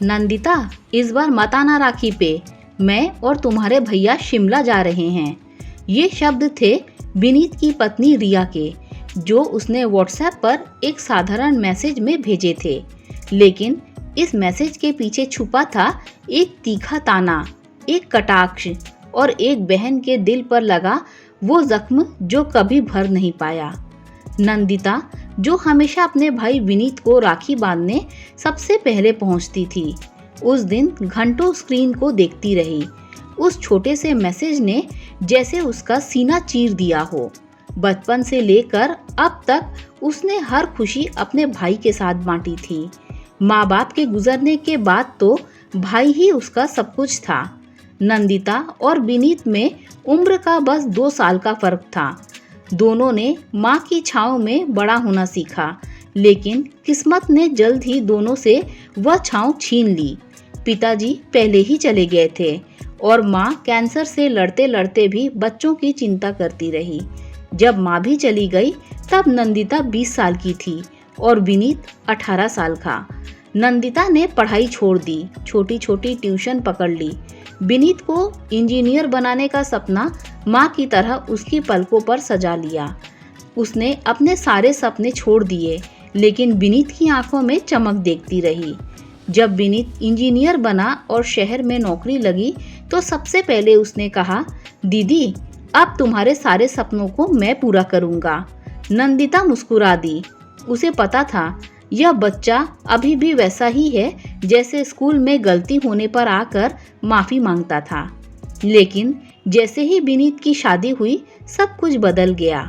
नंदिता, इस बार मत आना राखी पे। मैं और तुम्हारे भैया शिमला जा रहे हैं। ये शब्द थे विनीत की पत्नी रिया के, जो उसने व्हाट्सएप पर एक साधारण मैसेज में भेजे थे। लेकिन इस मैसेज के पीछे छुपा था एक तीखा ताना, एक कटाक्ष और एक बहन के दिल पर लगा वो जख्म जो कभी भर नहीं पाया। नंदिता, जो हमेशा अपने भाई विनीत को राखी बांधने सबसे पहले पहुंचती थी, उस दिन घंटों स्क्रीन को देखती रही। उस छोटे से मैसेज ने जैसे उसका सीना चीर दिया हो। बचपन से लेकर अब तक उसने हर खुशी अपने भाई के साथ बांटी थी। माँ बाप के गुजरने के बाद तो भाई ही उसका सब कुछ था। नंदिता और विनीत में उम्र का बस 2 साल का फर्क था। दोनों ने माँ की छांव में बड़ा होना सीखा, लेकिन किस्मत ने जल्द ही दोनों से वह छांव छीन ली। पिताजी पहले ही चले गए थे और माँ कैंसर से लड़ते लड़ते भी बच्चों की चिंता करती रही। जब माँ भी चली गई तब नंदिता 20 साल की थी और विनीत 18 साल का। नंदिता ने पढ़ाई छोड़ दी, छोटी छोटी ट्यूशन पकड़ ली। विनीत को इंजीनियर बनाने का सपना माँ की तरह उसकी पलकों पर सजा लिया। उसने अपने सारे सपने छोड़ दिए, लेकिन विनीत की आंखों में चमक देखती रही। जब विनीत इंजीनियर बना और शहर में नौकरी लगी तो सबसे पहले उसने कहा, दीदी, अब तुम्हारे सारे सपनों को मैं पूरा करूंगा। नंदिता मुस्कुरा दी। उसे पता था यह बच्चा अभी भी वैसा ही है जैसे स्कूल में गलती होने पर आकर माफी मांगता था। लेकिन जैसे ही विनीत की शादी हुई सब कुछ बदल गया।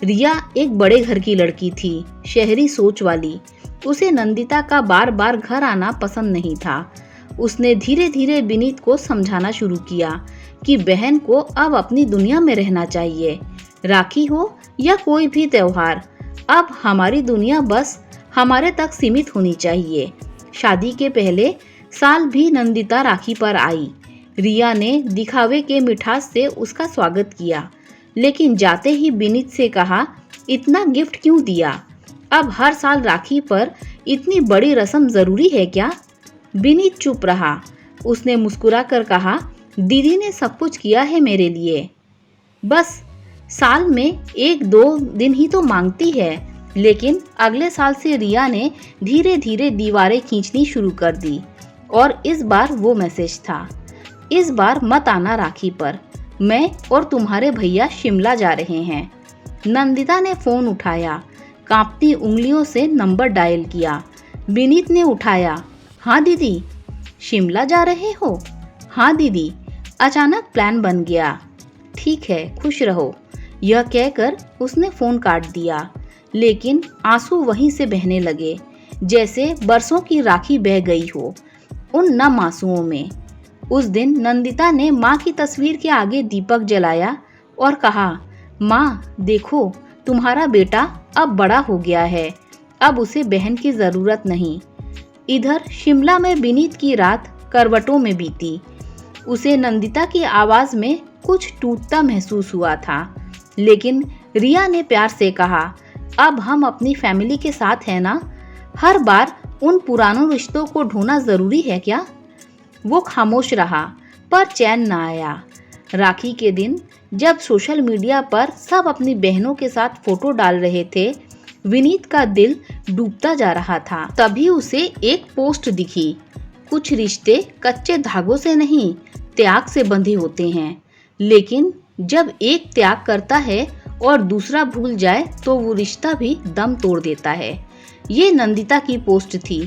रिया एक बड़े घर की लड़की थी, शहरी सोच वाली। उसे नंदिता का बार बार घर आना पसंद नहीं था। उसने धीरे धीरे विनीत को समझाना शुरू किया कि बहन को अब अपनी दुनिया में रहना चाहिए। राखी हो या कोई भी त्योहार, अब हमारी दुनिया बस हमारे तक सीमित होनी चाहिए। शादी के पहले साल भी नंदिता राखी पर आई। रिया ने दिखावे के मिठास से उसका स्वागत किया, लेकिन जाते ही विनीत से कहा, इतना गिफ्ट क्यों दिया? अब हर साल राखी पर इतनी बड़ी रस्म जरूरी है क्या? विनीत चुप रहा। उसने मुस्कुरा कर कहा, दीदी ने सब कुछ किया है मेरे लिए। बस साल में 1-2 दिन ही तो मांगती है। लेकिन अगले साल से रिया ने धीरे धीरे दीवारें खींचनी शुरू कर दी और इस बार वो मैसेज था, इस बार मत आना राखी पर। मैं और तुम्हारे भैया शिमला जा रहे हैं। नंदिता ने फोन उठाया, कांपती उंगलियों से नंबर डायल किया। विनीत ने उठाया, हाँ दीदी। शिमला जा रहे हो? हाँ दीदी। अचानक प्लान बन गया। ठीक है, खुश रहो। यह कहकर उसने फोन काट दिया, लेकिन आंसू वहीं से बहने लगे, जैसे बरसों की राखी बह गई हो उन नम आंसुओं में। उस दिन नंदिता ने माँ की तस्वीर के आगे दीपक जलाया और कहा, माँ देखो, तुम्हारा बेटा अब बड़ा हो गया है, अब उसे बहन की जरूरत नहीं। इधर शिमला में विनीत की रात करवटों में बीती। उसे नंदिता की आवाज में कुछ टूटता महसूस हुआ था, लेकिन रिया ने प्यार से कहा, अब हम अपनी फैमिली के साथ हैं ना? हर बार उन पुरानों रिश्तों को ढूंढना जरूरी है क्या? वो खामोश रहा, पर चैन न आया। राखी के दिन जब सोशल मीडिया पर सब अपनी बहनों के साथ फोटो डाल रहे थे, विनीत का दिल डूबता जा रहा था। तभी उसे एक पोस्ट दिखी, कुछ रिश्ते कच्चे धागों से नहीं, त्याग से बंधे होते हैं। लेकिन जब एक त्याग करता है और दूसरा भूल जाए तो वो रिश्ता भी दम तोड़ देता है। ये नंदिता की पोस्ट थी।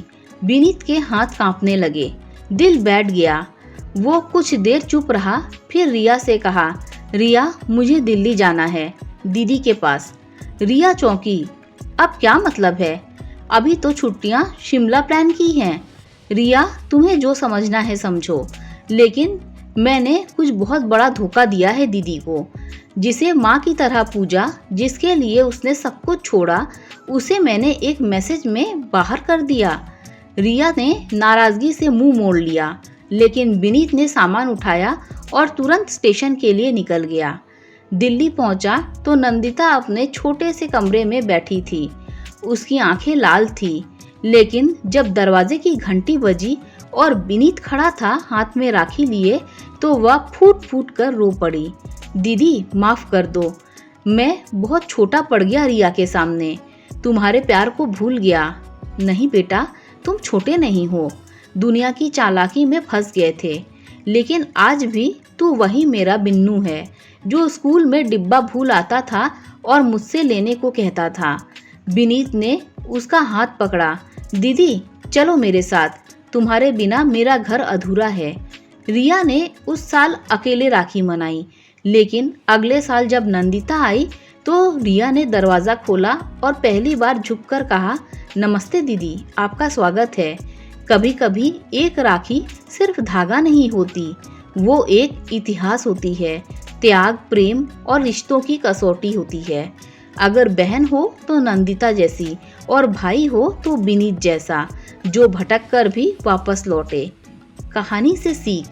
विनीत के हाथ कांपने लगे, दिल बैठ गया। वो कुछ देर चुप रहा, फिर रिया से कहा, रिया, मुझे दिल्ली जाना है, दीदी के पास। रिया चौंकी, अब क्या मतलब है? अभी तो छुट्टियां शिमला प्लान की हैं। रिया, तुम्हें जो समझना है समझो, लेकिन मैंने कुछ बहुत बड़ा धोखा दिया है दीदी को। जिसे माँ की तरह पूजा, जिसके लिए उसने सब कुछ छोड़ा, उसे मैंने एक मैसेज में बाहर कर दिया। रिया ने नाराजगी से मुंह मोड़ लिया, लेकिन विनीत ने सामान उठाया और तुरंत स्टेशन के लिए निकल गया। दिल्ली पहुंचा तो नंदिता अपने छोटे से कमरे में बैठी थी। उसकी आंखें लाल थी, लेकिन जब दरवाजे की घंटी बजी और विनीत खड़ा था हाथ में राखी लिए तो वह फूट फूट कर रो पड़ी। दीदी माफ कर दो, मैं बहुत छोटा पड़ गया रिया के सामने, तुम्हारे प्यार को भूल गया। नहीं बेटा, तुम छोटे नहीं हो, दुनिया की चालाकी में फंस गए थे, लेकिन आज भी तू वही मेरा बिन्नू है जो स्कूल में डिब्बा भूल आता था और मुझसे लेने को कहता था। विनीत ने उसका हाथ पकड़ा। दीदी चलो मेरे साथ, तुम्हारे बिना मेरा घर अधूरा है। रिया ने उस साल अकेले राखी मनाई, लेकिन अगले साल जब नंदिता आई तो रिया ने दरवाज़ा खोला और पहली बार झुककर कहा, नमस्ते दीदी, आपका स्वागत है। कभी कभी एक राखी सिर्फ धागा नहीं होती, वो एक इतिहास होती है, त्याग, प्रेम और रिश्तों की कसौटी होती है। अगर बहन हो तो नंदिता जैसी और भाई हो तो विनीत जैसा, जो भटक कर भी वापस लौटे। कहानी से सीख,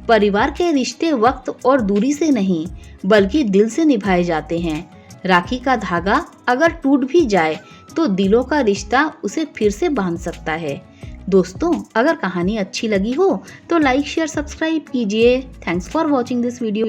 परिवार के रिश्ते वक्त और दूरी से नहीं बल्कि दिल से निभाए जाते हैं। राखी का धागा अगर टूट भी जाए तो दिलों का रिश्ता उसे फिर से बांध सकता है। दोस्तों, अगर कहानी अच्छी लगी हो तो लाइक शेयर सब्सक्राइब कीजिए। Thanks for watching this video.